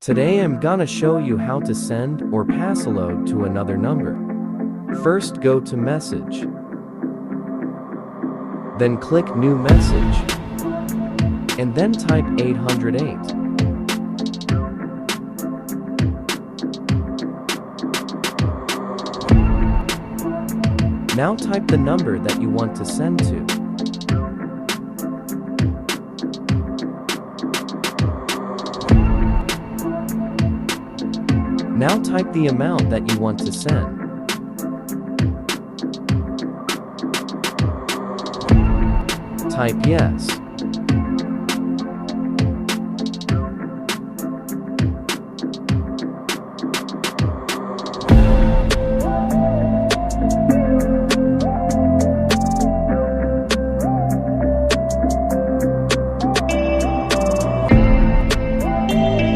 Today I'm gonna show you how to send or pass a load to another number. First go to Message. Then click New Message. And then type 808. Now type the number that you want to send to. Now type the amount that you want to send. Type yes.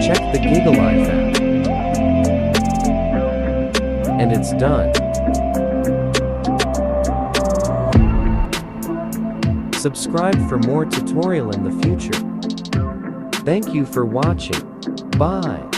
Check the Gigalife app. And it's done. Subscribe for more tutorial in the future. Thank you for watching. Bye.